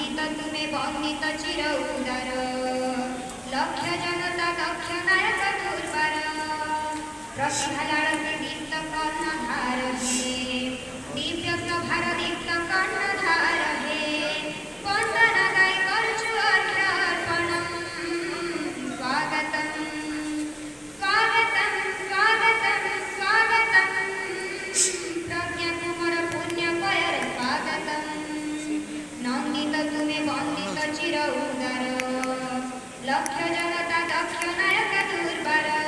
नंदित तुमे वंदित चिर उदार लक्ष जनता दक्ष नायक दुर्बार प्रतिभा लाड़ते दीप्त कर्णधार हे दिव्य प्रभार दीप्त कर्णधार हे वंदना गाय करछु अर्घ्यार्पणम् स्वागतम् स्वागतम् स्वागतम् स्वागतम् प्रज्ञा कुमार पुण्य कयर स्वागतम् नंदित तुमे वंदित चिर उदार लक्ष जनता दक्ष नायक दुर्बार